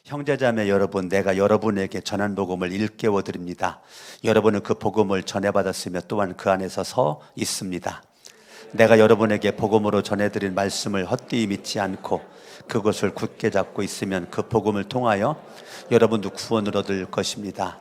형제자매 여러분, 내가 여러분에게 전한 복음을 일깨워 드립니다. 여러분은 그 복음을 전해받았으며 또한 그 안에서 서 있습니다. 내가 여러분에게 복음으로 전해드린 말씀을 헛되이 믿지 않고 그것을 굳게 잡고 있으면 그 복음을 통하여 여러분도 구원을 얻을 것입니다.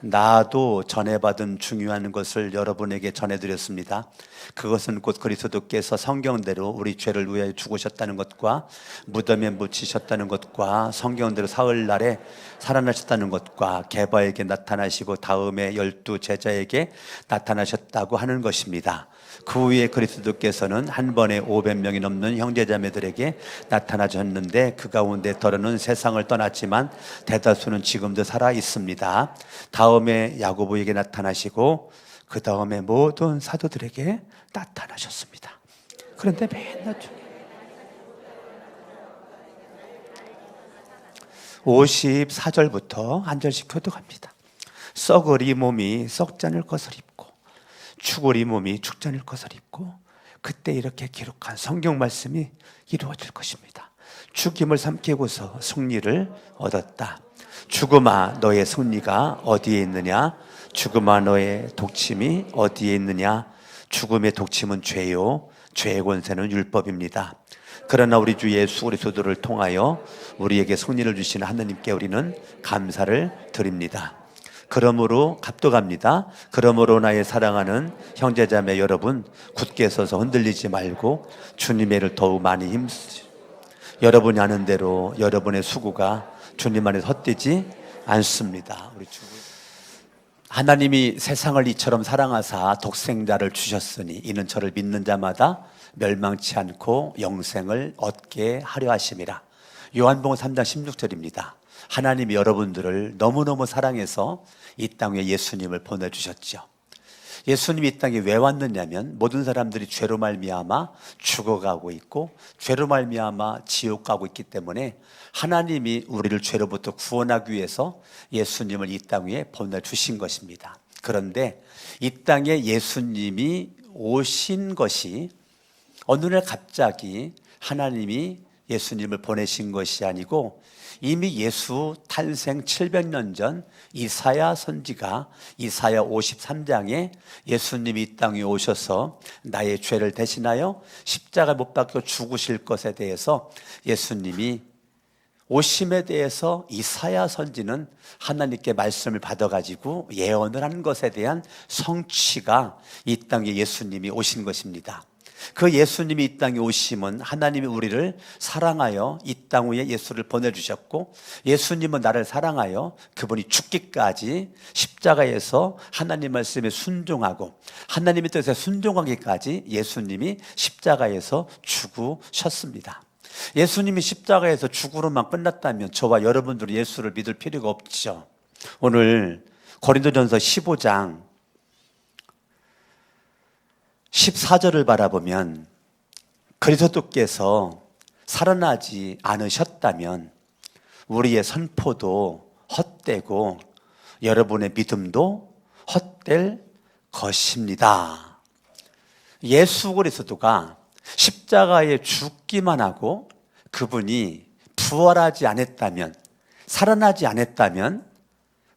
나도 전해받은 중요한 것을 여러분에게 전해드렸습니다. 그것은 곧 그리스도께서 성경대로 우리 죄를 위하여 죽으셨다는 것과 무덤에 묻히셨다는 것과 성경대로 사흘날에 살아나셨다는 것과 게바에게 나타나시고 다음에 12 제자에게 나타나셨다고 하는 것입니다. 그 후에 그리스도께서는 한 번에 500명이 넘는 형제자매들에게 나타나셨는데 그 가운데 더러는 세상을 떠났지만 대다수는 지금도 살아 있습니다. 다음에 야고보에게 나타나시고 그 다음에 모든 사도들에게 나타나셨습니다. 그런데 맨날 54절부터 한 절씩 교독합니다. 썩을 이 몸이 썩지 않을 것을 입고 죽을 이 몸이 죽지 않을 것을 입고 그때 이렇게 기록한 성경 말씀이 이루어질 것입니다. 죽임을 삼키고서 승리를 얻었다. 죽음아 너의 승리가 어디에 있느냐? 죽음아 너의 독침이 어디에 있느냐? 죽음의 독침은 죄요 죄의 권세는 율법입니다. 그러나 우리 주 예수 그리스도를 통하여 우리에게 승리를 주시는 하나님께 우리는 감사를 드립니다. 그러므로 갑독합니다. 그러므로 나의 사랑하는 형제자매 여러분, 굳게 서서 흔들리지 말고 주님의 일을 더욱 많이 힘쓰시. 여러분이 아는 대로 여러분의 수고가 주님 안에서 헛되지 않습니다. 우리 주 하나님이 세상을 이처럼 사랑하사 독생자를 주셨으니 이는 저를 믿는 자마다 멸망치 않고 영생을 얻게 하려 하심이라. 요한복음 3장 16절입니다. 하나님이 여러분들을 너무너무 사랑해서 이 땅에 예수님을 보내주셨죠. 예수님이 이 땅에 왜 왔느냐면 모든 사람들이 죄로 말미암아 죽어가고 있고 죄로 말미암아 지옥 가고 있기 때문에 하나님이 우리를 죄로부터 구원하기 위해서 예수님을 이 땅 위에 보내주신 것입니다. 그런데 이 땅에 예수님이 오신 것이 어느 날 갑자기 하나님이 예수님을 보내신 것이 아니고 이미 예수 탄생 700년 전 이사야 선지가 이사야 53장에 예수님이 이 땅에 오셔서 나의 죄를 대신하여 십자가 못 박혀 죽으실 것에 대해서 예수님이 오심에 대해서 이사야 선지는 하나님께 말씀을 받아가지고 예언을 한 것에 대한 성취가 이 땅에 예수님이 오신 것입니다. 그 예수님이 이 땅에 오심은 하나님이 우리를 사랑하여 이 땅 위에 예수를 보내주셨고 예수님은 나를 사랑하여 그분이 죽기까지 십자가에서 하나님 말씀에 순종하고 하나님의 뜻에 순종하기까지 예수님이 십자가에서 죽으셨습니다. 예수님이 십자가에서 죽으로만 끝났다면 저와 여러분들은 예수를 믿을 필요가 없죠. 오늘 고린도전서 15장 14절을 바라보면 그리스도께서 살아나지 않으셨다면 우리의 선포도 헛되고 여러분의 믿음도 헛될 것입니다. 예수 그리스도가 십자가에 죽기만 하고 그분이 부활하지 않았다면 살아나지 않았다면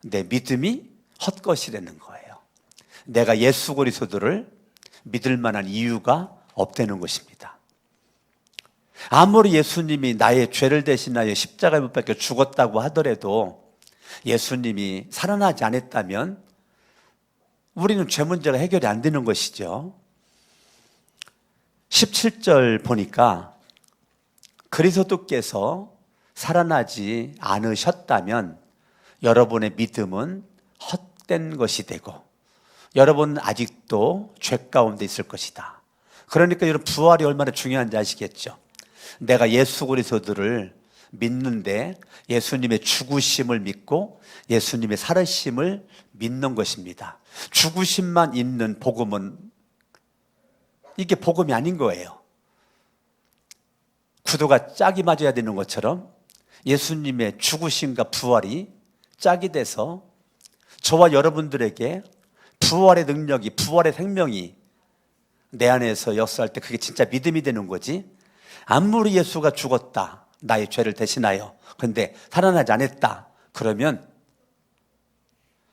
내 믿음이 헛것이라는 거예요. 내가 예수 그리스도를 믿을 만한 이유가 없다는 것입니다. 아무리 예수님이 나의 죄를 대신하여 십자가에 못 박혀 죽었다고 하더라도 예수님이 살아나지 않았다면 우리는 죄 문제가 해결이 안 되는 것이죠. 17절 보니까 그리스도께서 살아나지 않으셨다면 여러분의 믿음은 헛된 것이 되고 여러분은 아직도 죄 가운데 있을 것이다. 그러니까 여러분 부활이 얼마나 중요한지 아시겠죠? 내가 예수 그리스도를 믿는데 예수님의 죽으심을 믿고 예수님의 살으심을 믿는 것입니다. 죽으심만 있는 복음은 이게 복음이 아닌 거예요. 구두가 짝이 맞아야 되는 것처럼 예수님의 죽으심과 부활이 짝이 돼서 저와 여러분들에게 부활의 능력이 부활의 생명이 내 안에서 역사할 때 그게 진짜 믿음이 되는 거지. 아무리 예수가 죽었다 나의 죄를 대신하여. 근데 살아나지 않았다. 그러면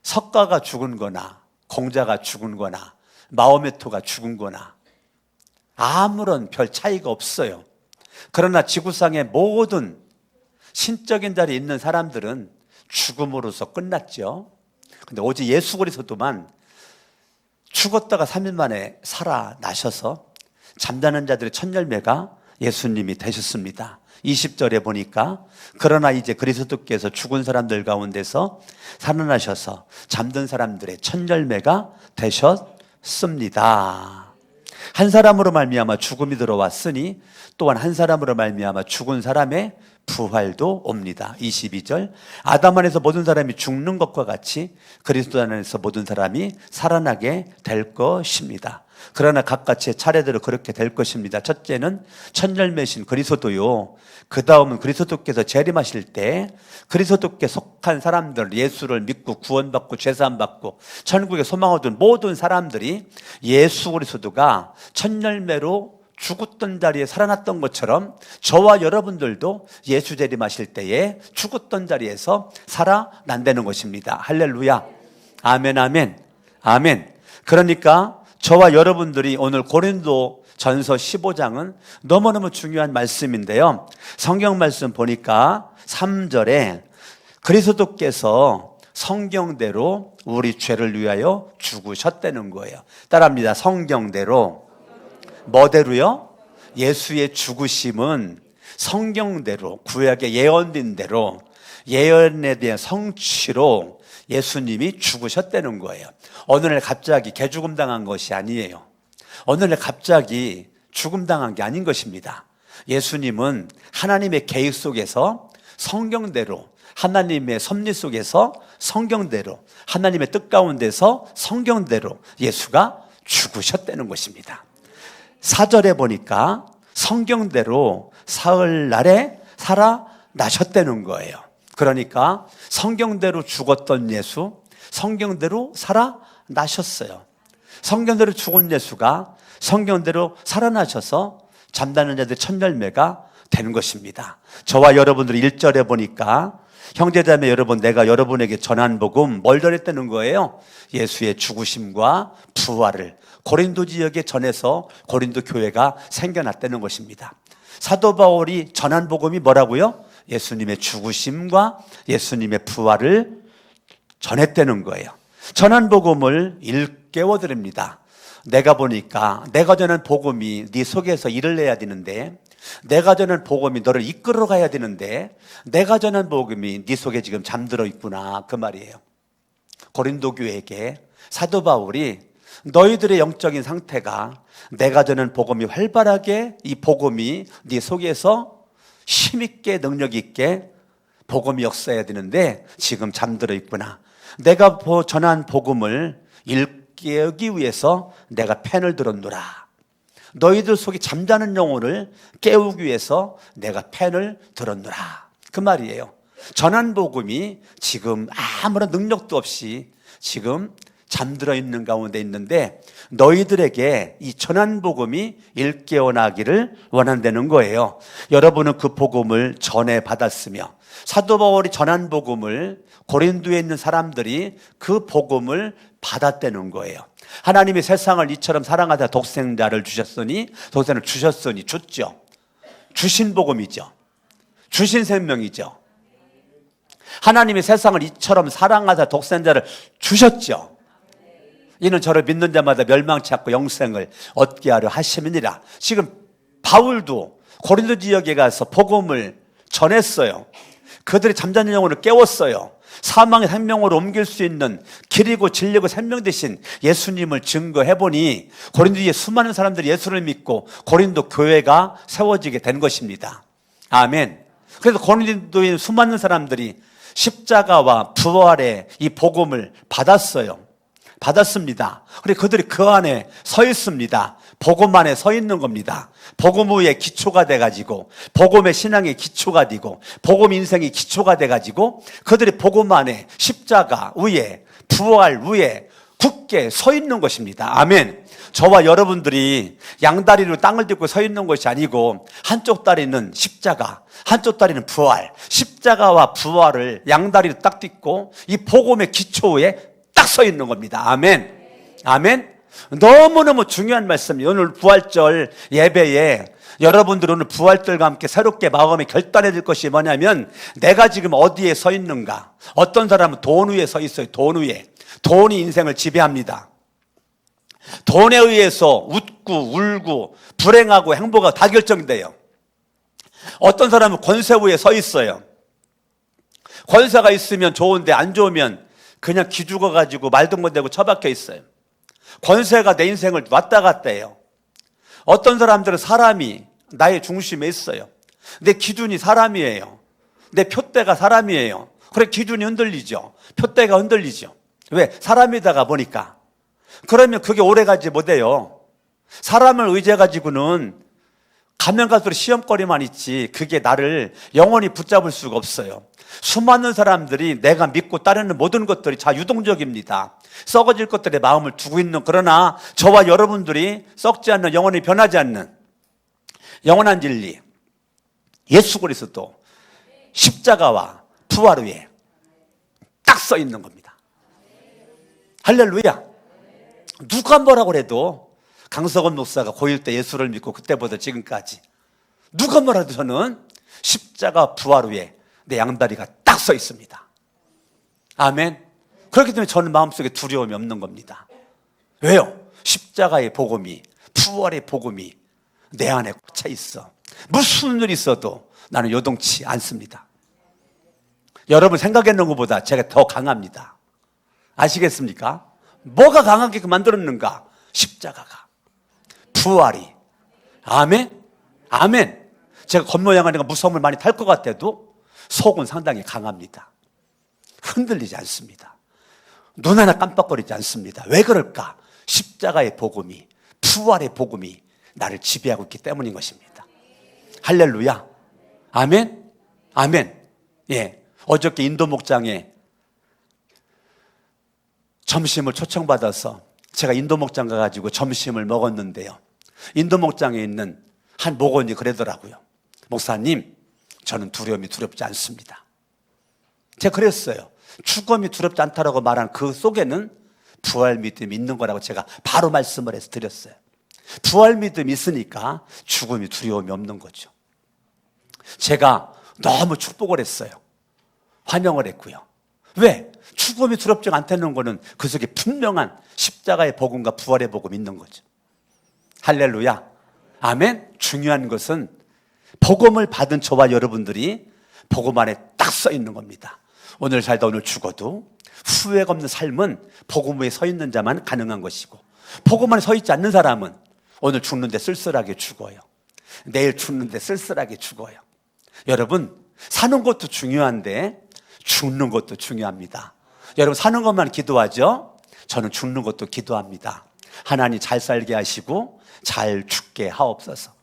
석가가 죽은 거나 공자가 죽은 거나 마호메토가 죽은 거나 아무런 별 차이가 없어요. 그러나 지구상의 모든 신적인 자리에 있는 사람들은 죽음으로써 끝났죠. 근데 오직 예수 그리스도만 죽었다가 3일 만에 살아나셔서 잠자는 자들의 첫 열매가 예수님이 되셨습니다. 20절에 보니까 그러나 이제 그리스도께서 죽은 사람들 가운데서 살아나셔서 잠든 사람들의 첫 열매가 되셨습니다. 한 사람으로 말미암아 죽음이 들어왔으니 또한 한 사람으로 말미암아 죽은 사람의 부활도 옵니다. 22절 아담 안에서 모든 사람이 죽는 것과 같이 그리스도 안에서 모든 사람이 살아나게 될 것입니다. 그러나 각같이 차례대로 그렇게 될 것입니다. 첫째는 첫 열매신 그리스도요. 그 다음은 그리스도께서 재림하실 때 그리스도께 속한 사람들, 예수를 믿고 구원받고 죄사함받고 천국에 소망 얻은 모든 사람들이 예수 그리스도가 첫 열매로 죽었던 자리에 살아났던 것처럼 저와 여러분들도 예수 재림하실 때에 죽었던 자리에서 살아난다는 것입니다. 할렐루야. 아멘, 아멘, 아멘. 그러니까 저와 여러분들이 오늘 고린도 전서 15장은 너무너무 중요한 말씀인데요. 성경 말씀 보니까 3절에 그리스도께서 성경대로 우리 죄를 위하여 죽으셨다는 거예요. 따라합니다. 성경대로. 뭐대로요? 예수의 죽으심은 성경대로, 구약의 예언된 대로, 예언에 대한 성취로 예수님이 죽으셨다는 거예요. 어느 날 갑자기 개죽음 당한 것이 아니에요. 어느 날 갑자기 죽음 당한 게 아닌 것입니다. 예수님은 하나님의 계획 속에서 성경대로, 하나님의 섭리 속에서 성경대로, 하나님의 뜻 가운데서 성경대로 예수가 죽으셨다는 것입니다. 4절에 보니까 성경대로 사흘날에 살아나셨다는 거예요. 그러니까 성경대로 죽었던 예수, 성경대로 살아나셨어요. 성경대로 죽은 예수가 성경대로 살아나셔서 잠자는 자들의 첫 열매가 되는 것입니다. 저와 여러분들이 1절에 보니까 형제자매 여러분, 내가 여러분에게 전한 복음 뭘 전했다는 거예요? 예수의 죽으심과 부활을 고린도 지역에 전해서 고린도 교회가 생겨났다는 것입니다. 사도 바울이 전한 복음이 뭐라고요? 예수님의 죽으심과 예수님의 부활을 전했다는 거예요. 전한 복음을 일깨워 드립니다. 내가 보니까 내가 전한 복음이 네 속에서 일을 내야 되는데, 내가 전한 복음이 너를 이끌어 가야 되는데, 내가 전한 복음이 네 속에 지금 잠들어 있구나, 그 말이에요. 고린도 교회에게 사도 바울이 너희들의 영적인 상태가 내가 전한 복음이 활발하게, 이 복음이 네 속에서 힘있게 능력 있게 복음이 역사해야 되는데 지금 잠들어 있구나. 내가 전한 복음을 일깨우기 위해서 내가 펜을 들었노라. 너희들 속에 잠자는 영혼을 깨우기 위해서 내가 펜을 들었노라, 그 말이에요. 전한 복음이 지금 아무런 능력도 없이 지금 잠들어 있는 가운데 있는데 너희들에게 이 전한 복음이 일깨어나기를 원한다는 거예요. 여러분은 그 복음을 전해 받았으며 사도 바울이 전한 복음을 고린도에 있는 사람들이 그 복음을 받았다는 거예요. 하나님이 세상을 이처럼 사랑하사 독생자를 주셨으니, 독생자를 주셨으니, 줬죠. 주신 복음이죠. 주신 생명이죠. 하나님이 세상을 이처럼 사랑하사 독생자를 주셨죠. 이는 저를 믿는 자마다 멸망치 않고 영생을 얻게 하려 하심이니라. 지금 바울도 고린도 지역에 가서 복음을 전했어요. 그들이 잠자는 영혼을 깨웠어요. 사망의 생명으로 옮길 수 있는 길이고 진리고 생명 되신 예수님을 증거해보니 고린도에 수많은 사람들이 예수를 믿고 고린도 교회가 세워지게 된 것입니다. 아멘. 그래서 고린도에 수많은 사람들이 십자가와 부활의 이 복음을 받았습니다. 그리고 그들이 그 안에 서 있습니다. 복음 안에 서 있는 겁니다. 복음 위에 기초가 돼가지고, 복음의 신앙의 기초가 되고, 복음 인생의 기초가 돼가지고 그들이 복음 안에 십자가 위에, 부활 위에 굳게 서 있는 것입니다. 아멘. 저와 여러분들이 양다리로 땅을 딛고 서 있는 것이 아니고 한쪽 다리는 십자가, 한쪽 다리는 부활, 십자가와 부활을 양다리로 딱 딛고 이 복음의 기초에 딱 서 있는 겁니다. 아멘. 아멘. 너무너무 중요한 말씀이에요. 오늘 부활절 예배에 여러분들 오늘 부활절과 함께 새롭게 마음에 결단해야 될 것이 뭐냐면 내가 지금 어디에 서 있는가. 어떤 사람은 돈 위에 서 있어요. 돈 위에. 돈이 인생을 지배합니다. 돈에 의해서 웃고 울고 불행하고 행복하고 다 결정돼요. 어떤 사람은 권세 위에 서 있어요. 권세가 있으면 좋은데 안 좋으면 그냥 기죽어가지고 말도 못하고 처박혀 있어요. 권세가 내 인생을 왔다 갔다 해요. 어떤 사람들은 사람이 나의 중심에 있어요. 내 기준이 사람이에요. 내 표대가 사람이에요. 그래 기준이 흔들리죠. 표대가 흔들리죠. 왜? 사람이다가 보니까. 그러면 그게 오래가지 못해요. 사람을 의지해가지고는 가면 갈수록 시험거리만 있지 그게 나를 영원히 붙잡을 수가 없어요. 수많은 사람들이 내가 믿고 따르는 모든 것들이 자유동적입니다. 썩어질 것들에 마음을 두고 있는, 그러나 저와 여러분들이 썩지 않는, 영원히 변하지 않는 영원한 진리 예수 그리스도 십자가와 부활 위에 딱 서 있는 겁니다. 할렐루야. 누가 뭐라고 해도 강석원 목사가 고1 때 예수를 믿고 그때부터 지금까지 누가 뭐라도 저는 십자가 부활 위에 내 양다리가 딱 서 있습니다. 아멘. 그렇기 때문에 저는 마음속에 두려움이 없는 겁니다. 왜요? 십자가의 복음이, 부활의 복음이 내 안에 꽂혀 있어. 무슨 일이 있어도 나는 요동치 않습니다. 여러분 생각했는 것보다 제가 더 강합니다. 아시겠습니까? 뭐가 강하게 만들었는가? 십자가가, 부활이. 아멘. 아멘. 제가 겉모양하니까 무서움을 많이 탈 것 같아도 속은 상당히 강합니다. 흔들리지 않습니다. 눈 하나 깜빡거리지 않습니다. 왜 그럴까? 십자가의 복음이, 부활의 복음이 나를 지배하고 있기 때문인 것입니다. 할렐루야. 아멘. 아멘. 예. 어저께 인도 목장에 점심을 초청받아서 제가 인도 목장 가가지고 점심을 먹었는데요. 인도 목장에 있는 한 목원이 그러더라고요. 목사님, 저는 두려움이 두렵지 않습니다. 제가 그랬어요. 죽음이 두렵지 않다라고 말한 그 속에는 부활 믿음이 있는 거라고 제가 바로 말씀을 해서 드렸어요. 부활 믿음이 있으니까 죽음이 두려움이 없는 거죠. 제가 너무 축복을 했어요. 환영을 했고요. 왜? 죽음이 두렵지 않다는 거는 그 속에 분명한 십자가의 복음과 부활의 복음이 있는 거죠. 할렐루야. 아멘. 중요한 것은 복음을 받은 저와 여러분들이 복음 안에 딱 서 있는 겁니다. 오늘 살다 오늘 죽어도 후회가 없는 삶은 복음 위에 서 있는 자만 가능한 것이고, 복음 안에 서 있지 않는 사람은 오늘 죽는데 쓸쓸하게 죽어요. 내일 죽는데 쓸쓸하게 죽어요. 여러분, 사는 것도 중요한데 죽는 것도 중요합니다. 여러분, 사는 것만 기도하죠? 저는 죽는 것도 기도합니다. 하나님 잘 살게 하시고 잘 죽게 하옵소서.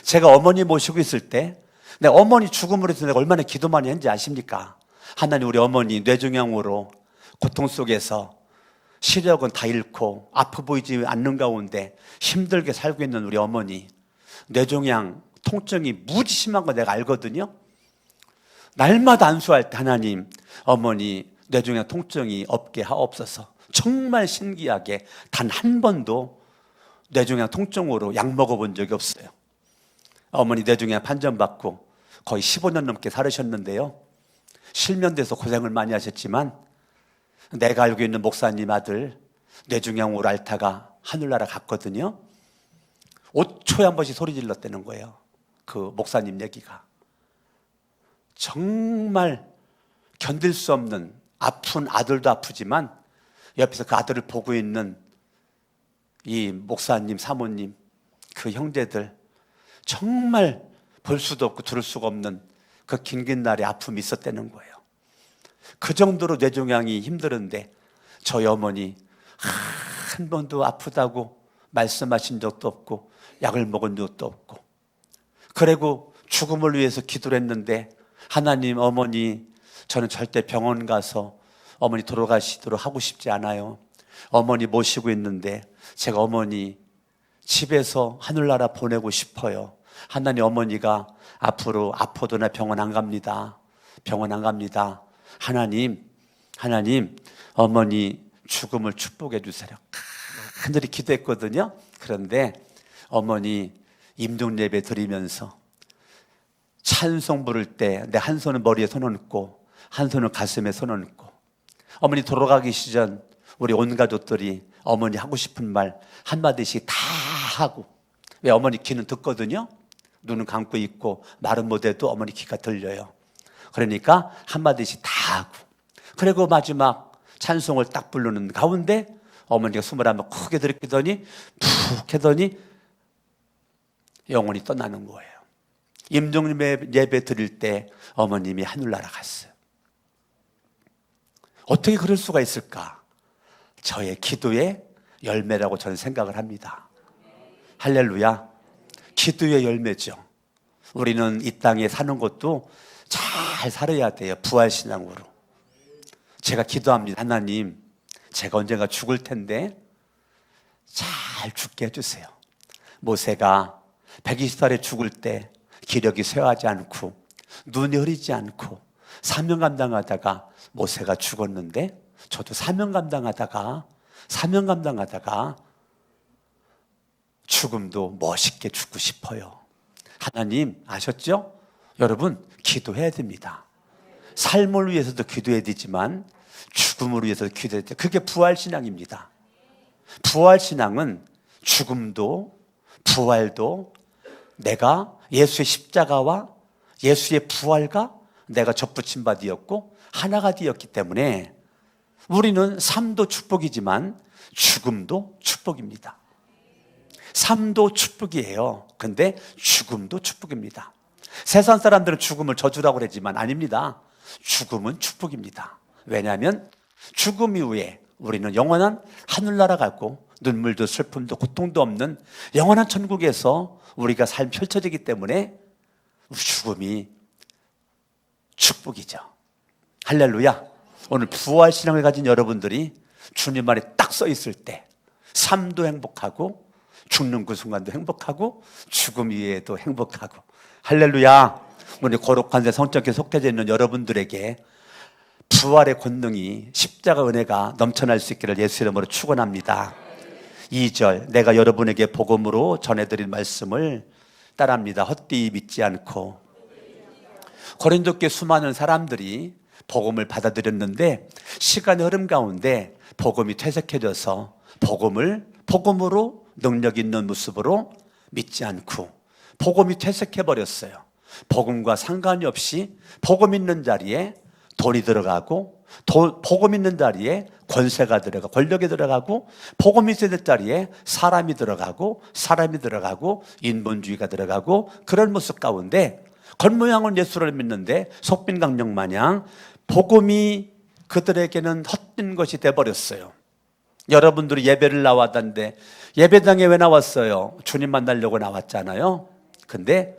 제가 어머니 모시고 있을 때 내 어머니 죽음으로 해서 내가 얼마나 기도 많이 했는지 아십니까? 하나님, 우리 어머니 뇌종양으로 고통 속에서 시력은 다 잃고 아파 보이지 않는 가운데 힘들게 살고 있는 우리 어머니, 뇌종양 통증이 무지 심한 거 내가 알거든요. 날마다 안수할 때 하나님, 어머니 뇌종양 통증이 없게 하옵소서. 정말 신기하게 단 한 번도 뇌종양 통증으로 약 먹어본 적이 없어요. 어머니 뇌종양 판정받고 거의 15년 넘게 살으셨는데요. 실면돼서 고생을 많이 하셨지만 내가 알고 있는 목사님 아들 뇌종양으로 앓다가 하늘나라 갔거든요. 5초에 한 번씩 소리 질렀다는 거예요. 그 목사님 얘기가. 정말 견딜 수 없는 아픈 아들도 아프지만 옆에서 그 아들을 보고 있는 이 목사님, 사모님, 그 형제들, 정말 볼 수도 없고 들을 수가 없는 그 긴긴 날에 아픔이 있었다는 거예요. 그 정도로 뇌종양이 힘들은데 저희 어머니 한 번도 아프다고 말씀하신 적도 없고 약을 먹은 적도 없고, 그리고 죽음을 위해서 기도를 했는데 하나님, 어머니 저는 절대 병원 가서 어머니 돌아가시도록 하고 싶지 않아요. 어머니 모시고 있는데 제가 어머니 집에서 하늘나라 보내고 싶어요. 하나님, 어머니가 앞으로 아파도 나 병원 안 갑니다. 병원 안 갑니다. 하나님, 어머니 죽음을 축복해 주세요. 하늘이 기도했거든요. 그런데 어머니 임종 예배 드리면서 찬송 부를 때 내 한 손은 머리에 손 얹고 한 손은 가슴에 손 얹고, 어머니 돌아가기 시전 우리 온 가족들이 어머니 하고 싶은 말 한마디씩 다 하고, 왜 어머니 귀는 듣거든요. 눈은 감고 있고 말은 못해도 어머니 귀가 들려요. 그러니까 한마디씩 다 하고, 그리고 마지막 찬송을 딱 부르는 가운데 어머니가 숨을 한번 크게 들이키더니 푹 하더니 영혼이 떠나는 거예요. 임종 예배 드릴 때 어머님이 하늘나라 갔어요. 어떻게 그럴 수가 있을까? 저의 기도의 열매라고 저는 생각을 합니다. 할렐루야. 기도의 열매죠. 우리는 이 땅에 사는 것도 잘 살아야 돼요. 부활신앙으로. 제가 기도합니다. 하나님, 제가 언젠가 죽을 텐데 잘 죽게 해주세요. 모세가 120살에 죽을 때 기력이 쇠하지 않고 눈이 흐리지 않고 사명 감당하다가 모세가 죽었는데, 저도 사명 감당하다가 죽음도 멋있게 죽고 싶어요. 하나님 아셨죠? 여러분, 기도해야 됩니다. 삶을 위해서도 기도해야 되지만 죽음을 위해서도 기도해야 돼요. 그게 부활신앙입니다. 부활신앙은 죽음도 부활도 내가 예수의 십자가와 예수의 부활과 내가 접붙임 바 되었고 하나가 되었기 때문에 우리는 삶도 축복이지만 죽음도 축복입니다. 삶도 축복이에요. 근데 죽음도 축복입니다. 세상 사람들은 죽음을 저주라고 그러지만 아닙니다. 죽음은 축복입니다. 왜냐하면 죽음 이후에 우리는 영원한 하늘나라 가고 눈물도 슬픔도 고통도 없는 영원한 천국에서 우리가 삶이 펼쳐지기 때문에 죽음이 축복이죠. 할렐루야. 오늘 부활신앙을 가진 여러분들이 주님 안에 딱 서 있을 때 삶도 행복하고 죽는 그 순간도 행복하고 죽음 이후에도 행복하고, 할렐루야. 우리 거룩한 데 성적에 속해져 있는 여러분들에게 부활의 권능이, 십자가 은혜가 넘쳐날 수 있기를 예수 이름으로 축원합니다. 2절, 내가 여러분에게 복음으로 전해드린 말씀을 따라합니다. 헛되이 믿지 않고. 고린도께 수많은 사람들이 복음을 받아들였는데 시간의 흐름 가운데 복음이 퇴색해져서 복음으로 능력 있는 모습으로 믿지 않고 복음이 퇴색해버렸어요. 복음과 상관이 없이 복음 있는 자리에 돈이 들어가고, 복음 있는 자리에 권세가 들어가고 권력이 들어가고, 복음 있어야 될 자리에 사람이 들어가고 인본주의가 들어가고, 그런 모습 가운데 겉모양은 예수를 믿는데 속빈강령 마냥 복음이 그들에게는 헛된 것이 돼버렸어요. 여러분들이 예배를 나왔던데 예배당에 왜 나왔어요? 주님 만나려고 나왔잖아요. 근데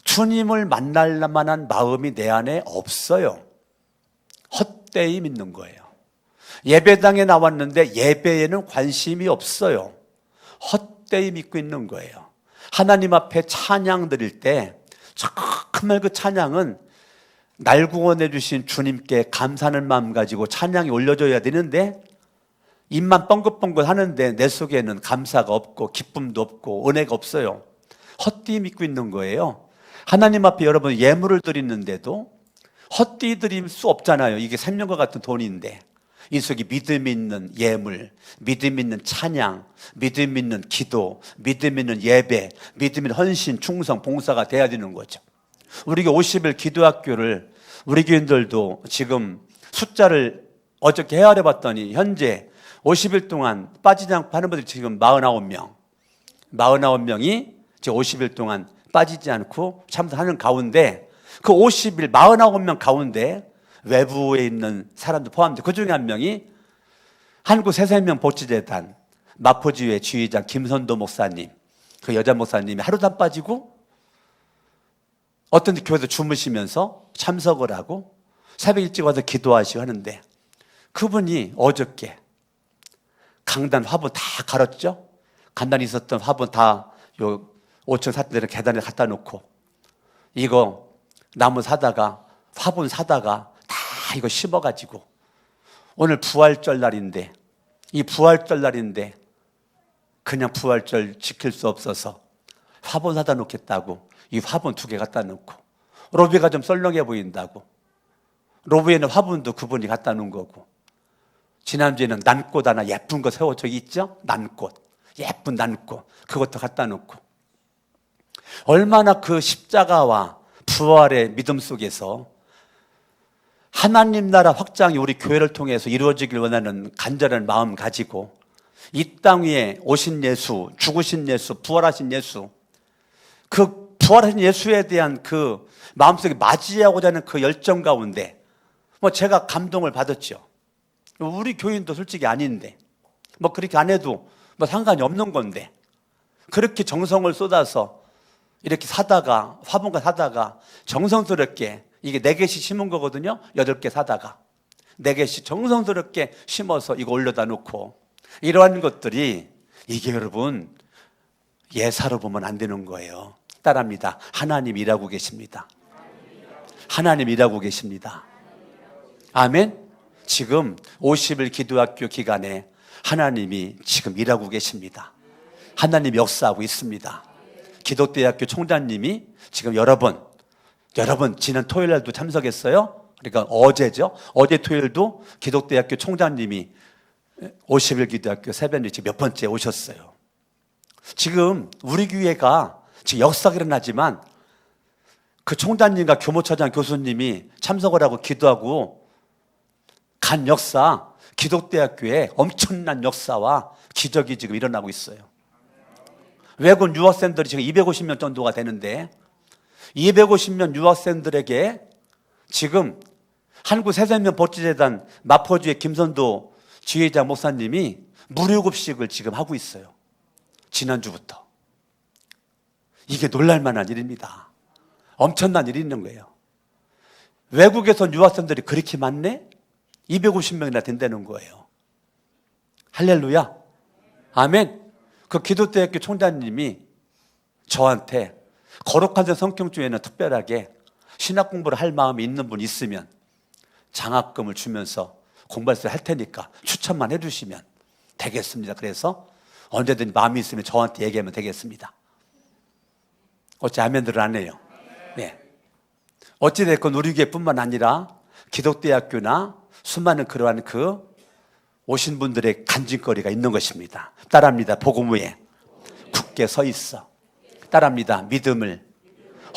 주님을 만날 만한 마음이 내 안에 없어요. 헛되이 믿는 거예요. 예배당에 나왔는데 예배에는 관심이 없어요. 헛되이 믿고 있는 거예요. 하나님 앞에 찬양 드릴 때 정말 그 찬양은 날 구원해 주신 주님께 감사하는 마음 가지고 찬양이 올려져야 되는데 입만 뻥긋뻥긋 하는데 내 속에는 감사가 없고 기쁨도 없고 은혜가 없어요. 헛되이 믿고 있는 거예요. 하나님 앞에 여러분 예물을 드리는데도 헛되이 드릴 수 없잖아요. 이게 생명과 같은 돈인데 이 속에 믿음 있는 예물, 믿음 있는 찬양, 믿음 있는 기도, 믿음 있는 예배, 믿음 있는 헌신, 충성, 봉사가 돼야 되는 거죠. 우리가 50일 기도학교를 우리 교인들도 지금 숫자를 어저께 헤아려 봤더니 현재 50일 동안 빠지지 않고 하는 분들이 지금 49명이 지금 50일 동안 빠지지 않고 참석하는 가운데, 그 50일 49명 가운데 외부에 있는 사람도 포함돼. 그 중에 한 명이 한국새생명 보치재단 마포지회 지휘장 김선도 목사님, 그 여자 목사님이 하루도 안 빠지고 어떤 교회에서 주무시면서 참석을 하고 새벽 일찍 와서 기도하시고 하는데, 그분이 어저께 강단 화보 다 갈았죠. 간단히 있었던 화분 다 요 5층 사람들은 계단에 갖다 놓고 이거 나무 사다가 화분 사다가 다 이거 심어가지고 오늘 부활절 날인데 이 부활절 날인데 그냥 부활절 지킬 수 없어서 화분 사다 놓겠다고 이 화분 2개 갖다 놓고 로비가 좀 썰렁해 보인다고 로비에는 화분도 그분이 갖다 놓은 거고 지난주에는 난꽃 하나 예쁜 거 세워 저기 있죠? 난꽃 예쁜 난꽃 그것도 갖다 놓고 얼마나 그 십자가와 부활의 믿음 속에서 하나님 나라 확장이 우리 교회를 통해서 이루어지길 원하는 간절한 마음 가지고 이 땅 위에 오신 예수, 죽으신 예수, 부활하신 예수 그 부활하신 예수에 대한 그 마음속에 맞이하고자 하는 그 열정 가운데 제가 감동을 받았죠. 우리 교인도 솔직히 아닌데 그렇게 안 해도 상관이 없는 건데 그렇게 정성을 쏟아서 이렇게 사다가 화분과 사다가 정성스럽게 이게 4개씩 심은 거거든요. 8개 사다가 4개씩 정성스럽게 심어서 이거 올려다 놓고 이러한 것들이 이게 여러분 예사로 보면 안 되는 거예요. 따라합니다. 하나님 일하고 계십니다. 하나님 일하고 계십니다. 아멘. 지금 50일 기도학교 기간에 하나님이 지금 일하고 계십니다. 하나님 역사하고 있습니다. 기독대학교 총장님이 지금 여러 번 지난 토요일 날도 참석했어요. 그러니까 어제죠. 어제 토요일도 기독대학교 총장님이 50일 기도학교 새벽에 지금 몇 번째 오셨어요. 지금 우리 교회가 지금 역사가 일어나지만 그 총장님과 교무처장 교수님이 참석을 하고 기도하고 간 역사, 기독대학교에 엄청난 역사와 기적이 지금 일어나고 있어요. 외국 유학생들이 지금 250명 정도가 되는데 250명 유학생들에게 지금 한국새생명 복지재단 마포주의 김선도 지회장 목사님이 무료급식을 지금 하고 있어요. 지난주부터. 이게 놀랄만한 일입니다. 엄청난 일이 있는 거예요. 외국에서 유학생들이 그렇게 많네? 250명이나 된다는 거예요. 할렐루야. 아멘. 그 기독대학교 총장님이 저한테 거룩한 성경 중에는 특별하게 신학 공부를 할 마음이 있는 분 있으면 장학금을 주면서 공부할 테니까 추천만 해주시면 되겠습니다. 그래서 언제든지 마음이 있으면 저한테 얘기하면 되겠습니다. 어찌 아멘들을 안 해요? 네. 어찌됐건 우리 교회뿐만 아니라 기독대학교나 수많은 그러한 오신 분들의 간증거리가 있는 것입니다. 따라합니다. 복음 위에 굳게 서 있어. 따라합니다. 믿음을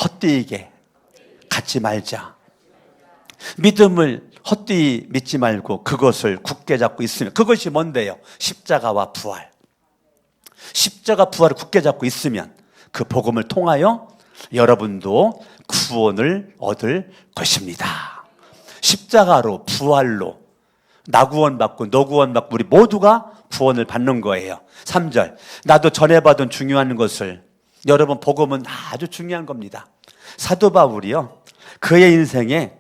헛되이게 갖지 말자. 믿음을 헛되이 믿지 말고 그것을 굳게 잡고 있으면 그것이 뭔데요? 십자가와 부활. 십자가 부활을 굳게 잡고 있으면 그 복음을 통하여 여러분도 구원을 얻을 것입니다. 십자가로 부활로 나 구원받고 너 구원받고 우리 모두가 구원을 받는 거예요. 3절 나도 전에 받은 중요한 것을 여러분 복음은 아주 중요한 겁니다. 사도 바울이요 그의 인생에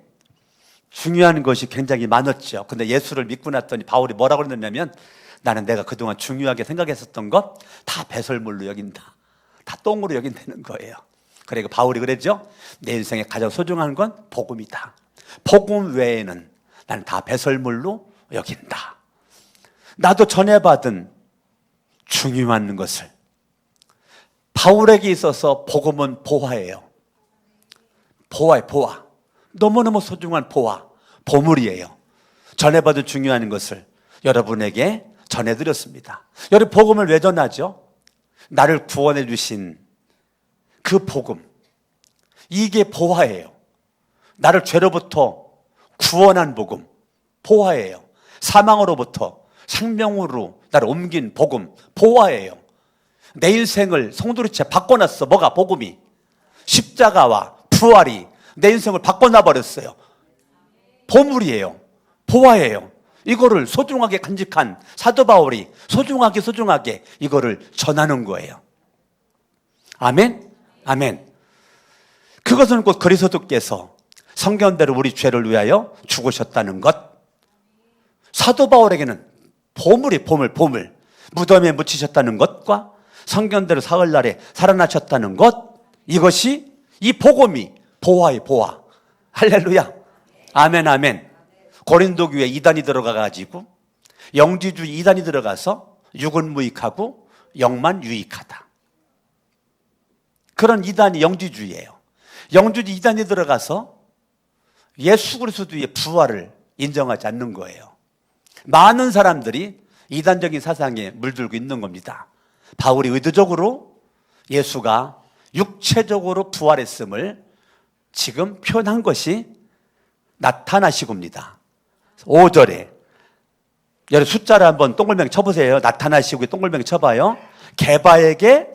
중요한 것이 굉장히 많았죠. 근데 예수를 믿고 났더니 바울이 뭐라고 그랬냐면 나는 내가 그동안 중요하게 생각했었던 것 다 배설물로 여긴다. 다 똥으로 여긴다는 거예요. 그리고 바울이 그랬죠. 내 인생에 가장 소중한 건 복음이다. 복음 외에는 나는 다 배설물로 여긴다. 나도 전에 받은 중요한 것을 바울에게 있어서 복음은 보화예요. 보화예요. 보화. 너무너무 소중한 보화, 보물이에요. 전에 받은 중요한 것을 여러분에게 전해드렸습니다. 여러분 복음을 왜 전하죠? 나를 구원해 주신 그 복음, 이게 보화예요. 나를 죄로부터 구원한 복음, 보화예요. 사망으로부터 생명으로 나를 옮긴 복음, 보화예요. 내 인생을 송두리째 바꿔놨어. 뭐가? 복음이. 십자가와 부활이 내 인생을 바꿔놔 버렸어요. 보물이에요. 보화예요. 이거를 소중하게 간직한 사도 바울이 소중하게 이거를 전하는 거예요. 아멘? 아멘. 그것은 곧 그리스도께서 성경대로 우리 죄를 위하여 죽으셨다는 것. 사도 바울에게는 보물이 보물. 무덤에 묻히셨다는 것과 성경대로 사흘날에 살아나셨다는 것, 이것이 이 복음이 보화의 보화. 할렐루야. 아멘, 아멘. 고린도 교회 이단이 들어가가지고 영지주의 이단이 들어가서 육은 무익하고 영만 유익하다. 그런 이단이 영지주의예요. 영지주의 이단이 들어가서 예수 그리스도의 부활을 인정하지 않는 거예요. 많은 사람들이 이단적인 사상에 물들고 있는 겁니다. 바울이 의도적으로 예수가 육체적으로 부활했음을 지금 표현한 것이 나타나시고입니다. 5절에 여러분 숫자를 한번 동글뱅이 쳐보세요. 나타나시고 동글뱅이 쳐봐요. 게바에게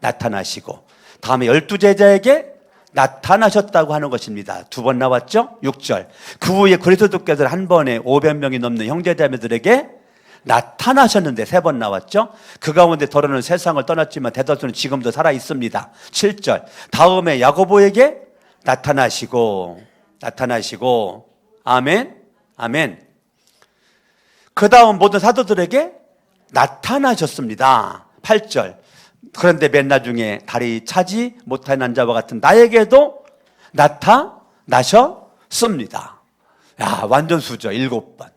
나타나시고 다음에 12제자에게 나타나셨다고 하는 것입니다. 2번 나왔죠? 6절. 그 후에 그리스도께서 한 번에 500명이 넘는 형제자매들에게 나타나셨는데 3번 나왔죠? 그 가운데 더러는 세상을 떠났지만 대다수는 지금도 살아 있습니다. 7절. 다음에 야고보에게 나타나시고 아멘, 아멘. 그 다음 모든 사도들에게 나타나셨습니다. 8절. 그런데 맨 나중에 다리 차지 못하는 자와 같은 나에게도 나타나셨습니다. 야, 완전 수죠. 7번.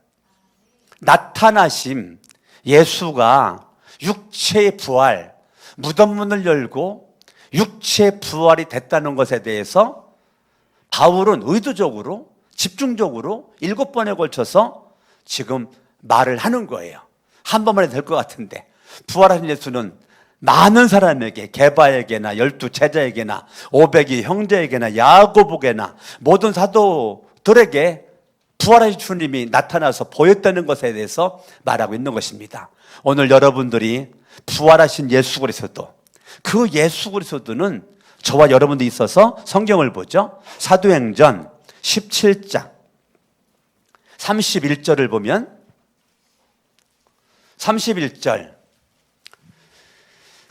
나타나심, 예수가 육체의 부활, 무덤 문을 열고 육체의 부활이 됐다는 것에 대해서 바울은 의도적으로 집중적으로 7번에 걸쳐서 지금 말을 하는 거예요. 한 번만 해도 될 것 같은데 부활하신 예수는 많은 사람에게, 게바에게나 12제자에게나 500이 형제에게나 야고보게나 모든 사도들에게 부활하신 주님이 나타나서 보였다는 것에 대해서 말하고 있는 것입니다. 오늘 여러분들이 부활하신 예수 그리스도, 그 예수 그리스도는 저와 여러분들이 있어서 성경을 보죠. 사도행전 17장 31절을 보면 31절,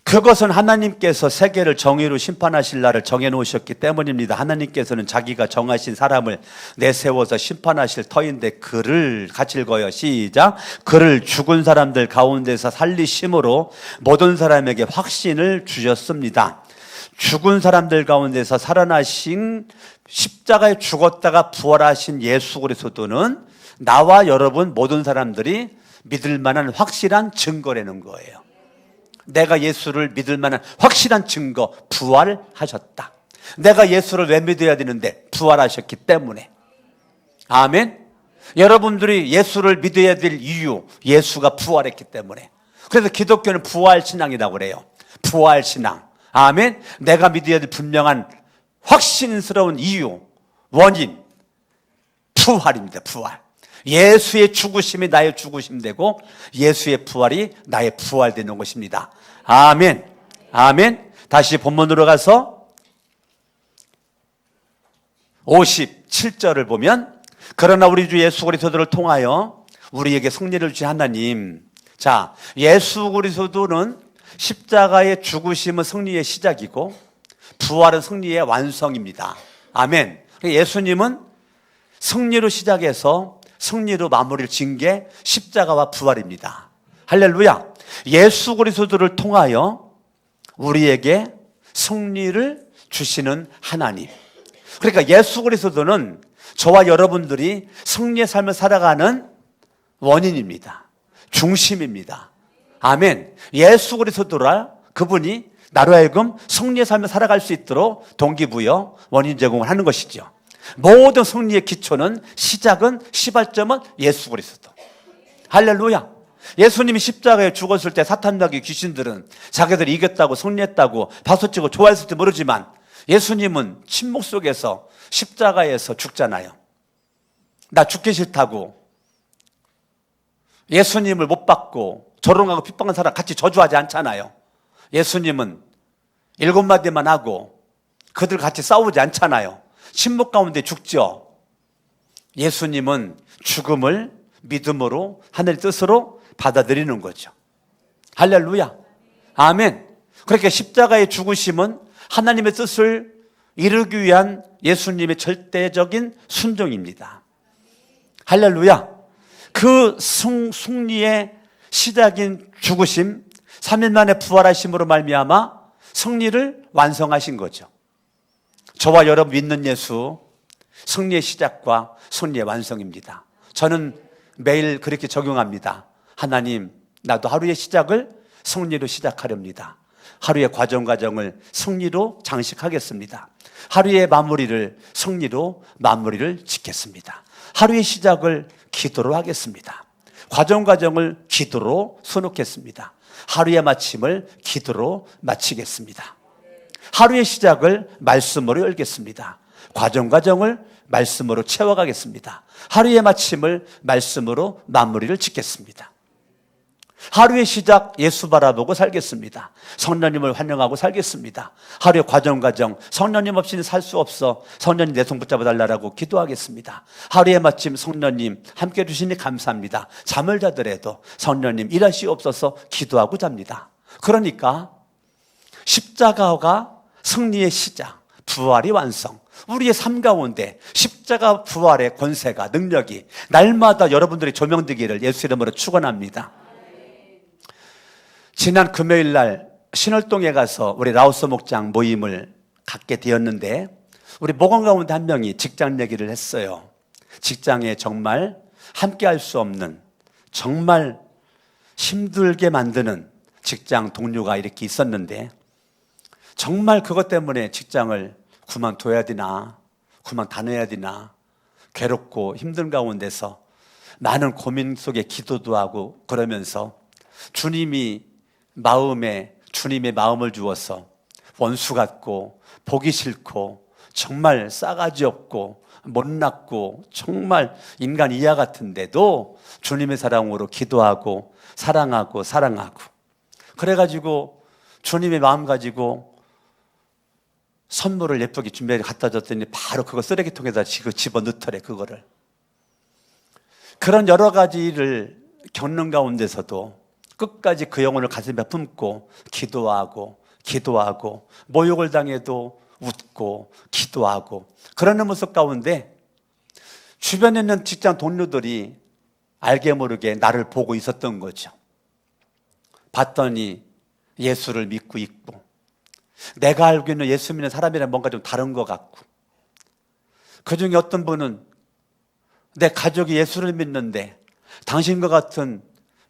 그것은 하나님께서 세계를 정의로 심판하실 날을 정해놓으셨기 때문입니다. 하나님께서는 자기가 정하신 사람을 내세워서 심판하실 터인데 그를 같이 읽어요. 시작. 그를 죽은 사람들 가운데서 살리심으로 모든 사람에게 확신을 주셨습니다. 죽은 사람들 가운데서 살아나신, 십자가에 죽었다가 부활하신 예수 그리스도는 나와 여러분 모든 사람들이 믿을 만한 확실한 증거라는 거예요. 내가 예수를 믿을 만한 확실한 증거, 부활하셨다. 내가 예수를 왜 믿어야 되는데? 부활하셨기 때문에. 아멘. 여러분들이 예수를 믿어야 될 이유, 예수가 부활했기 때문에. 그래서 기독교는 부활신앙이라고 그래요. 부활신앙. 아멘. 내가 믿어야 될 분명한 확신스러운 이유, 원인, 부활입니다. 부활. 예수의 죽으심이 나의 죽으심 되고 예수의 부활이 나의 부활 되는 것입니다. 아멘. 아멘. 다시 본문으로 가서 57절을 보면, 그러나 우리 주 예수 그리스도를 통하여 우리에게 승리를 주신 하나님. 자, 예수 그리스도는 십자가의 죽으심은 승리의 시작이고 부활은 승리의 완성입니다. 아멘. 예수님은 승리로 시작해서 승리로 마무리를 진 게 십자가와 부활입니다. 할렐루야. 예수 그리스도를 통하여 우리에게 승리를 주시는 하나님. 그러니까 예수 그리스도는 저와 여러분들이 승리의 삶을 살아가는 원인입니다. 중심입니다. 아멘. 예수 그리스도라, 그분이 나로 하여금 승리의 삶을 살아갈 수 있도록 동기부여, 원인 제공을 하는 것이죠. 모든 승리의 기초는, 시작은, 시발점은 예수 그리스도. 할렐루야. 예수님이 십자가에 죽었을 때 사탄마귀 귀신들은 자기들이 이겼다고 승리했다고 박수치고 좋아했을지 모르지만 예수님은 침묵 속에서 십자가에서 죽잖아요. 나 죽기 싫다고 예수님을 못 받고 조롱하고 핍박한 사람 같이 저주하지 않잖아요. 예수님은 7마디만 하고 그들 같이 싸우지 않잖아요. 침묵 가운데 죽죠. 예수님은 죽음을 믿음으로 하늘의 뜻으로 받아들이는 거죠. 할렐루야. 아멘. 그렇게 십자가의 죽으심은 하나님의 뜻을 이루기 위한 예수님의 절대적인 순종입니다. 할렐루야. 그 승리의 시작인 죽으심, 3일 만에 부활하심으로 말미암아 승리를 완성하신 거죠. 저와 여러분 믿는 예수, 승리의 시작과 승리의 완성입니다. 저는 매일 그렇게 적용합니다. 하나님, 나도 하루의 시작을 승리로 시작하렵니다. 하루의 과정을 승리로 장식하겠습니다. 하루의 마무리를 승리로 마무리를 짓겠습니다. 하루의 시작을 기도로 하겠습니다. 과정을 기도로 수놓겠습니다. 하루의 마침을 기도로 마치겠습니다. 하루의 시작을 말씀으로 열겠습니다. 과정을 말씀으로 채워가겠습니다. 하루의 마침을 말씀으로 마무리를 짓겠습니다. 하루의 시작 예수 바라보고 살겠습니다. 성령님을 환영하고 살겠습니다. 하루의 과정 성령님 없이는 살 수 없어. 성령님 내 손 붙잡아 달라고 기도하겠습니다. 하루의 마침 성령님 함께 해주시니 감사합니다. 잠을 자더라도 성령님 일하시옵소서 기도하고 잡니다. 그러니까 십자가가 승리의 시작, 부활이 완성. 우리의 삶 가운데 십자가 부활의 권세가, 능력이 날마다 여러분들이 조명되기를 예수 이름으로 축원합니다. 지난 금요일 날 신월동에 가서 우리 라오스 목장 모임을 갖게 되었는데, 우리 목원 가운데 한 명이 직장 얘기를 했어요. 직장에 정말 함께 할 수 없는, 정말 힘들게 만드는 직장 동료가 이렇게 있었는데, 정말 그것 때문에 직장을 그만둬야 되나, 그만다녀야 되나, 괴롭고 힘든 가운데서 많은 고민 속에 기도도 하고 그러면서 주님의 마음을 주어서 원수 같고 보기 싫고 정말 싸가지 없고 못났고 정말 인간 이하 같은데도 주님의 사랑으로 기도하고 사랑하고 그래가지고 주님의 마음 가지고 선물을 예쁘게 준비해 갖다 줬더니 바로 그거 쓰레기통에다 집어넣더래. 그거를. 그런 여러 가지 일을 겪는 가운데서도 끝까지 그 영혼을 가슴에 품고 기도하고 모욕을 당해도 웃고 기도하고 그러는 모습 가운데 주변에 있는 직장 동료들이 알게 모르게 나를 보고 있었던 거죠. 봤더니 예수를 믿고 있고, 내가 알고 있는 예수 믿는 사람이랑 뭔가 좀 다른 것 같고, 그 중에 어떤 분은 내 가족이 예수를 믿는데 당신과 같은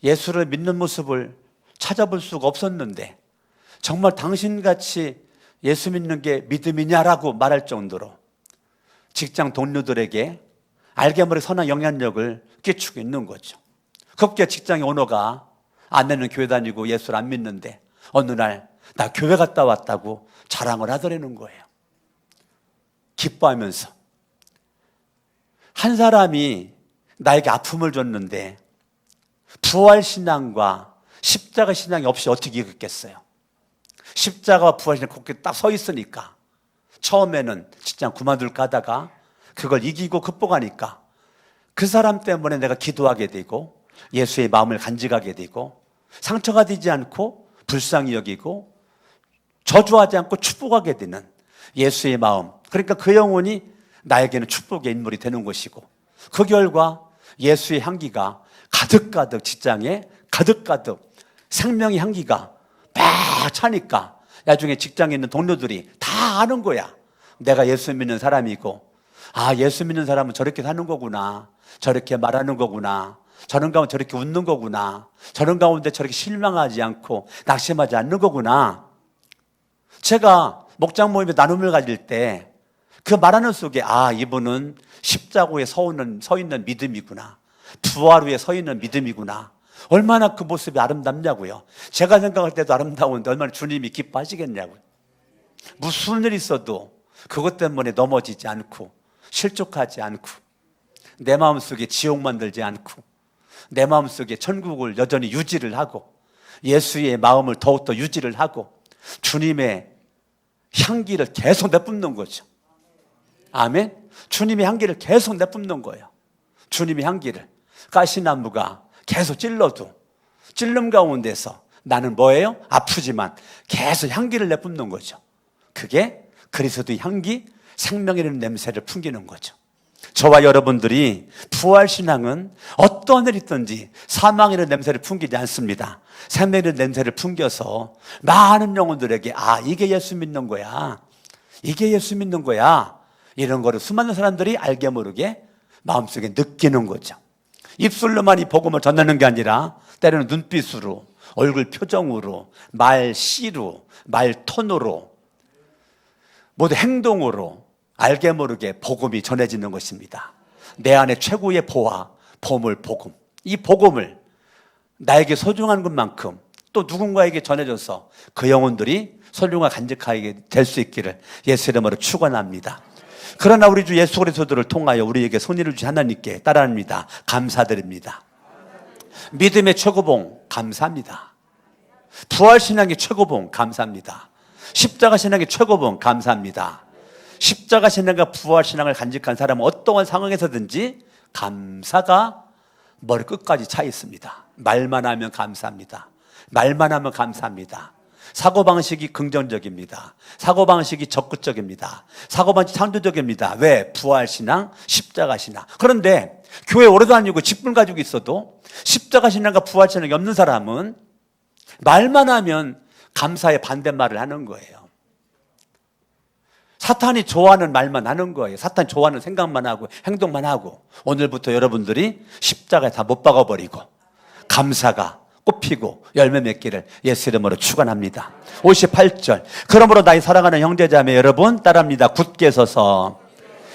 예수를 믿는 모습을 찾아볼 수가 없었는데 정말 당신같이 예수 믿는 게 믿음이냐라고 말할 정도로 직장 동료들에게 알게 모르게 선한 영향력을 끼치고 있는 거죠. 급기야 직장의 오너가 아내는 교회 다니고 예수를 안 믿는데 어느 날 나 교회 갔다 왔다고 자랑을 하더라는 거예요. 기뻐하면서. 한 사람이 나에게 아픔을 줬는데 부활신앙과 십자가 신앙이 없이 어떻게 이겼겠어요? 십자가와 부활신앙이 그렇게 딱 서 있으니까 처음에는 직장 그만둘까 하다가 그걸 이기고 극복하니까 그 사람 때문에 내가 기도하게 되고 예수의 마음을 간직하게 되고 상처가 되지 않고 불쌍히 여기고 저주하지 않고 축복하게 되는 예수의 마음, 그러니까 그 영혼이 나에게는 축복의 인물이 되는 것이고, 그 결과 예수의 향기가 가득가득 직장에 가득가득 생명의 향기가 막 차니까 나중에 직장에 있는 동료들이 다 아는 거야. 내가 예수 믿는 사람이고, 예수 믿는 사람은 저렇게 사는 거구나, 저렇게 말하는 거구나, 저런 가운데 저렇게 웃는 거구나, 저런 가운데 저렇게 실망하지 않고 낙심하지 않는 거구나. 제가 목장 모임에 나눔을 가질 때 그 말하는 속에 이분은 십자가에 서 있는 믿음이구나, 부활 후에 서 있는 믿음이구나, 얼마나 그 모습이 아름답냐고요. 제가 생각할 때도 아름다운데 얼마나 주님이 기뻐하시겠냐고요. 무슨 일이 있어도 그것 때문에 넘어지지 않고 실족하지 않고 내 마음속에 지옥 만들지 않고 내 마음속에 천국을 여전히 유지를 하고 예수의 마음을 더욱더 유지를 하고 주님의 향기를 계속 내뿜는 거죠. 아멘. 주님의 향기를 계속 내뿜는 거예요. 주님의 향기를. 가시나무가 계속 찔러도 찔름 가운데서 나는 뭐예요? 아프지만 계속 향기를 내뿜는 거죠. 그게 그리스도의 향기, 생명이라는 냄새를 풍기는 거죠. 저와 여러분들이 부활신앙은 어떤 일이 있든지 사망이라는 냄새를 풍기지 않습니다. 생명의 냄새를 풍겨서 많은 영혼들에게 이게 예수 믿는 거야, 이게 예수 믿는 거야, 이런 거를 수많은 사람들이 알게 모르게 마음속에 느끼는 거죠. 입술로만 이 복음을 전하는 게 아니라 때로는 눈빛으로, 얼굴 표정으로, 말씨로, 말톤으로, 모두 행동으로 알게 모르게 복음이 전해지는 것입니다. 내 안에 최고의 보화, 보물, 복음. 이 복음을 나에게 소중한 것만큼 또 누군가에게 전해줘서 그 영혼들이 소중하고 간직하게 될 수 있기를 예수 이름으로 축원합니다. 그러나 우리 주 예수 그리스도를 통하여 우리에게 손해를 주신 하나님께 따라합니다. 감사드립니다. 믿음의 최고봉 감사합니다. 부활신앙의 최고봉 감사합니다. 십자가 신앙의 최고봉 감사합니다. 십자가 신앙과 부활신앙을 간직한 사람은 어떠한 상황에서든지 감사가 머리 끝까지 차 있습니다. 말만 하면 감사합니다. 말만 하면 감사합니다. 사고방식이 긍정적입니다. 사고방식이 적극적입니다. 사고방식이 창조적입니다. 왜? 부활신앙, 십자가신앙. 그런데 교회 오래 다니고 직분 가지고 있어도 십자가신앙과 부활신앙이 없는 사람은 말만 하면 감사의 반대말을 하는 거예요. 사탄이 좋아하는 말만 하는 거예요. 사탄이 좋아하는 생각만 하고 행동만 하고. 오늘부터 여러분들이 십자가에 다 못 박아버리고 감사가 꽃피고 열매 맺기를 예수 이름으로 축원합니다. 58절. 그러므로 나의 사랑하는 형제자매 여러분 따라합니다. 굳게 서서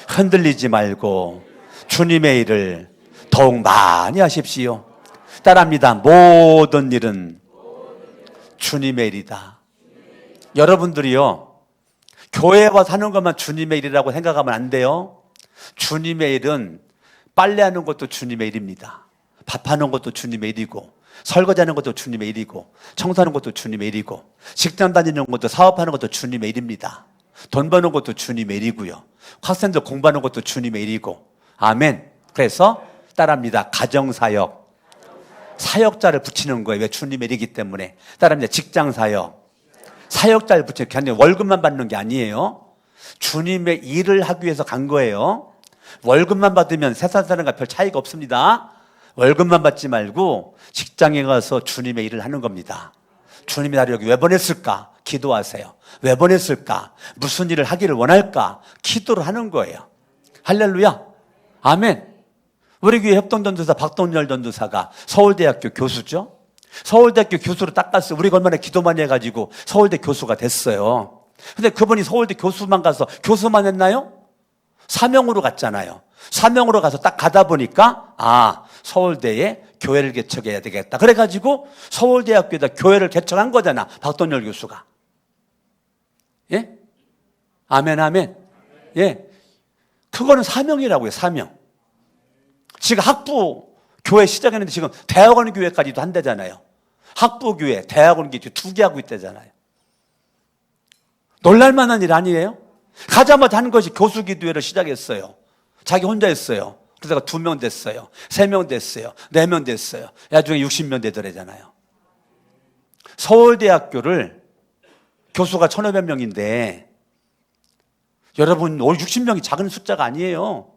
흔들리지 말고 주님의 일을 더욱 많이 하십시오. 따라합니다. 모든 일은 주님의 일이다. 여러분들이요, 교회에 와서 하는 것만 주님의 일이라고 생각하면 안 돼요. 주님의 일은 빨래하는 것도 주님의 일입니다. 밥하는 것도 주님의 일이고, 설거지하는 것도 주님의 일이고, 청소하는 것도 주님의 일이고, 직장 다니는 것도, 사업하는 것도 주님의 일입니다. 돈 버는 것도 주님의 일이고요, 학생들 공부하는 것도 주님의 일이고. 아멘. 그래서 따라합니다. 가정사역, 사역자를 붙이는 거예요. 왜? 주님의 일이기 때문에. 따라합니다. 직장사역, 사역자를 붙이는 게 아니라 월급만 받는 게 아니에요. 주님의 일을 하기 위해서 간 거예요. 월급만 받으면 세상 사람과 별 차이가 없습니다. 월급만 받지 말고 직장에 가서 주님의 일을 하는 겁니다. 주님이 나를 여기 왜 보냈을까? 기도하세요. 왜 보냈을까? 무슨 일을 하기를 원할까? 기도를 하는 거예요. 할렐루야. 아멘. 우리 교회 협동전도사 박동열 전도사가 서울대학교 교수죠. 서울대학교 교수로 딱 갔어요. 우리가 얼마나 기도 많이 해가지고 서울대 교수가 됐어요. 근데 그분이 서울대 교수만 가서 교수만 했나요? 사명으로 갔잖아요. 사명으로 가서 딱 가다 보니까 서울대에 교회를 개척해야 되겠다. 그래가지고 서울대학교에다 교회를 개척한 거잖아, 박동열 교수가. 예? 아멘, 아멘. 예. 그거는 사명이라고요, 사명. 지금 학부 교회 시작했는데 지금 대학원 교회까지도 한대잖아요. 학부 교회, 대학원 교회 두 개 하고 있대잖아요. 놀랄만한 일 아니에요? 가자마자 한 것이 교수 기도회를 시작했어요. 자기 혼자 했어요. 그러다가 2명 됐어요. 3명 됐어요. 4명 됐어요. 나중에 60명 되더래잖아요. 서울대학교를 교수가 1,500명인데 여러분 60명이 작은 숫자가 아니에요.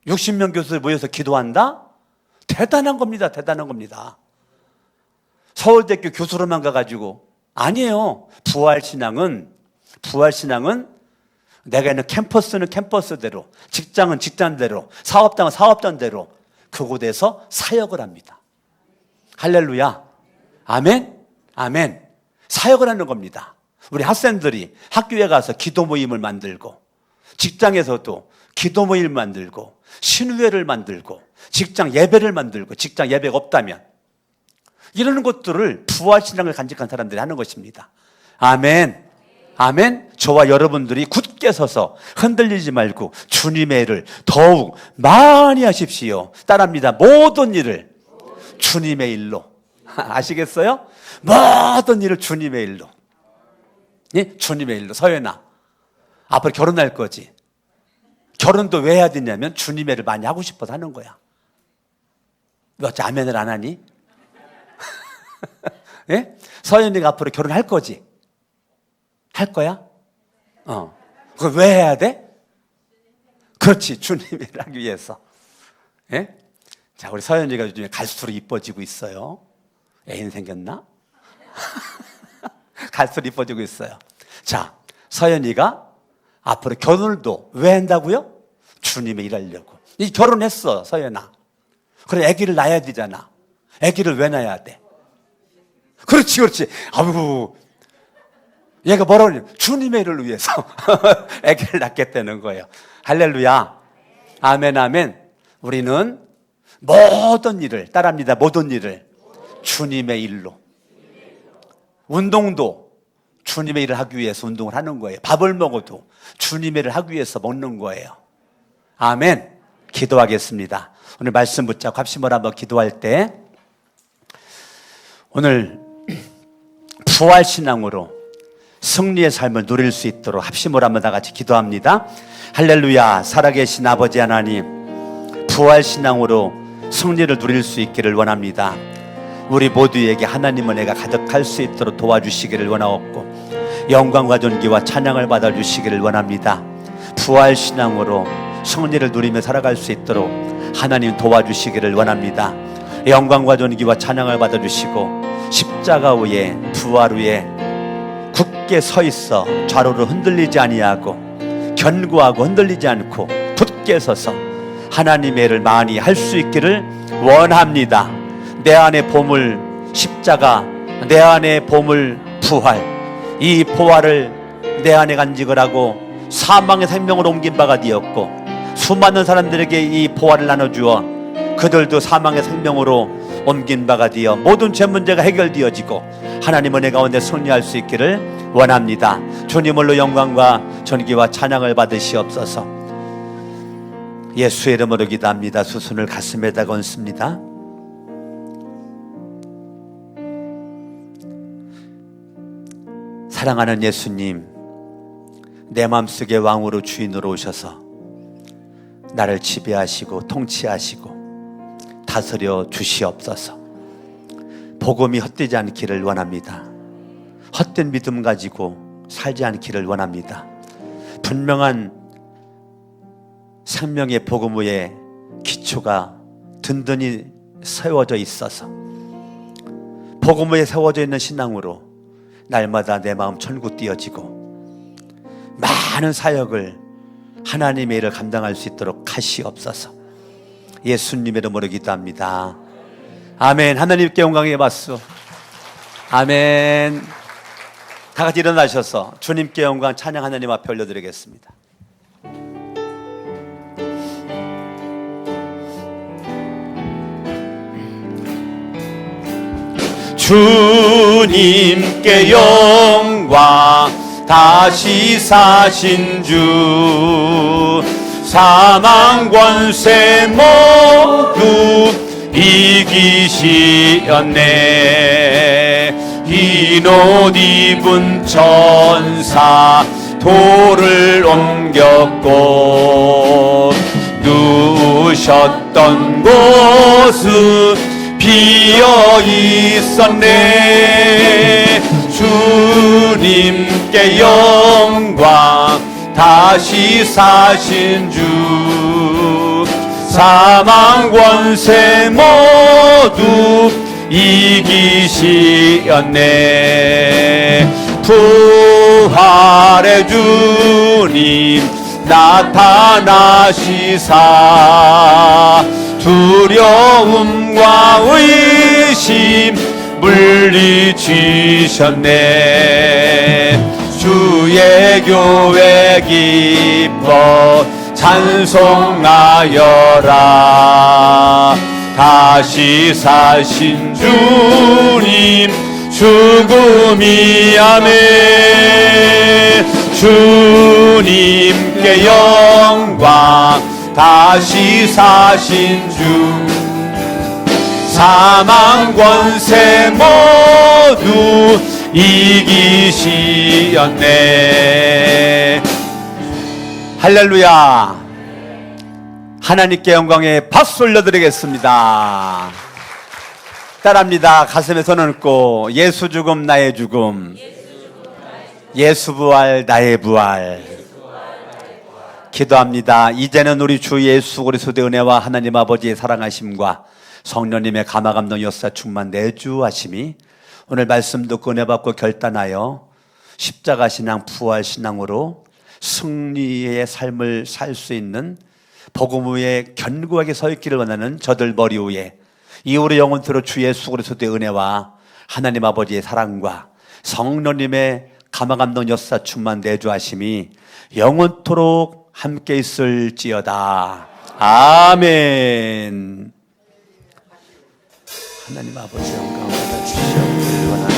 60명 교수들 모여서 기도한다? 대단한 겁니다. 대단한 겁니다. 서울대학교 교수로만 가가지고 아니에요. 부활신앙은 내가 있는 캠퍼스는 캠퍼스대로, 직장은 직장대로, 사업장은 사업장대로 그곳에서 사역을 합니다. 할렐루야. 아멘. 아멘. 사역을 하는 겁니다. 우리 학생들이 학교에 가서 기도 모임을 만들고, 직장에서도 기도 모임을 만들고, 신우회를 만들고, 직장 예배를 만들고, 직장 예배가 없다면 이러는 것들을 부활신앙을 간직한 사람들이 하는 것입니다. 아멘. 아멘. 저와 여러분들이 굳게 서서 흔들리지 말고 주님의 일을 더욱 많이 하십시오. 따라합니다. 모든 일을 주님의 일로. 아시겠어요? 모든 일을 주님의 일로. 예? 주님의 일로. 서연아, 앞으로 결혼할 거지. 결혼도 왜 해야 되냐면 주님의 일을 많이 하고 싶어서 하는 거야. 왜 어째 아멘을 안 하니? 예? 서연이가 앞으로 결혼할 거지. 할 거야? 그걸 왜 해야 돼? 그렇지, 주님의 일을 하기 위해서. 예? 자, 우리 서연이가 요즘에 갈수록 이뻐지고 있어요. 애인 생겼나? 갈수록 이뻐지고 있어요. 자, 서연이가 앞으로 결혼도 왜 한다고요? 주님의 일하려고. 이 결혼했어, 서연아. 그래, 아기를 낳아야 되잖아. 아기를 왜 낳아야 돼? 그렇지, 그렇지. 아이고, 얘가 뭐라고 그러냐? 주님의 일을 위해서 아기를 낳겠다는 거예요. 할렐루야. 아멘, 아멘. 우리는 모든 일을, 따라합니다. 모든 일을 주님의 일로. 운동도 주님의 일을 하기 위해서 운동을 하는 거예요. 밥을 먹어도 주님의 일을 하기 위해서 먹는 거예요. 아멘. 기도하겠습니다. 오늘 말씀 붙잡고 합심을 한번 기도할 때, 오늘 부활신앙으로 승리의 삶을 누릴 수 있도록 합심을 한번 다 같이 기도합니다. 할렐루야. 살아계신 아버지 하나님, 부활신앙으로 승리를 누릴 수 있기를 원합니다. 우리 모두에게 하나님의 은혜가 가득할 수 있도록 도와주시기를 원하옵고, 영광과 존귀와 찬양을 받아주시기를 원합니다. 부활신앙으로 승리를 누리며 살아갈 수 있도록 하나님 도와주시기를 원합니다. 영광과 존귀와 찬양을 받아주시고, 십자가 위에 부활 위에 굳게 서 있어 좌로로 흔들리지 아니하고 견고하고 흔들리지 않고 굳게 서서 하나님의 일을 많이 할 수 있기를 원합니다. 내 안의 보물 십자가, 내 안의 보물 부활, 이 부활을 내 안에 간직을 하고 사망의 생명으로 옮긴 바가 되었고, 수많은 사람들에게 이 부활을 나눠주어 그들도 사망의 생명으로 옮긴 바가 되어 모든 죄 문제가 해결되어지고 하나님 은혜 가운데 승리할 수 있기를 원합니다. 주님을로 영광과 존귀와 찬양을 받으시옵소서. 예수의 이름으로 기도합니다. 두 손을 가슴에다가 얹습니다. 사랑하는 예수님, 내 마음속의 왕으로 주인으로 오셔서 나를 지배하시고 통치하시고 다스려 주시옵소서. 복음이 헛되지 않기를 원합니다. 헛된 믿음 가지고 살지 않기를 원합니다. 분명한 생명의 복음 위에 기초가 든든히 세워져 있어서 복음 위에 세워져 있는 신앙으로 날마다 내 마음 천국 띄어지고 많은 사역을 하나님의 일을 감당할 수 있도록 하시옵소서. 예수님의 이름으로 기도합니다. 아멘. 하나님께 영광의 박수. 아멘. 다 같이 일어나셔서 주님께 영광 찬양 하나님 앞에 올려드리겠습니다. 주님께 영광, 다시 사신 주, 사망 권세 모두 이기시었네. 흰 옷 입은 천사 돌을 옮겼고, 누우셨던 곳은 비어 있었네. 주님께 영광, 다시 사신 주, 사망 권세 모두 이기시었네. 부활의 주님 나타나시사 두려움과 의심 물리치셨네. 주의 교회 기뻐 찬송하여라. 다시 사신 주님 죽음이 아멘. 주님께 영광, 다시 사신 주, 사망 권세 모두 이기시었네. 할렐루야. 하나님께 영광의 박수 올려드리겠습니다. 따라합니다. 가슴에 손 얹고, 예수 죽음 나의 죽음, 예수 부활 나의 부활, 기도합니다. 이제는 우리 주 예수 그리스도의 은혜와 하나님 아버지의 사랑하심과 성령님의 감화감동 역사 충만 내주하심이 오늘 말씀 듣고 은혜 받고 결단하여 십자가 신앙 부활 신앙으로 승리의 삶을 살 수 있는 복음 위에 견고하게 서 있기를 원하는 저들 머리 위에 이후로 영원토록 주 예수 그리스도의 은혜와 하나님 아버지의 사랑과 성령님의 감화감동 역사 충만 내주하심이 영원토록 함께 있을지어다. 아멘. 하나님 아버지 영광 받아 주시옵기를 원합니다.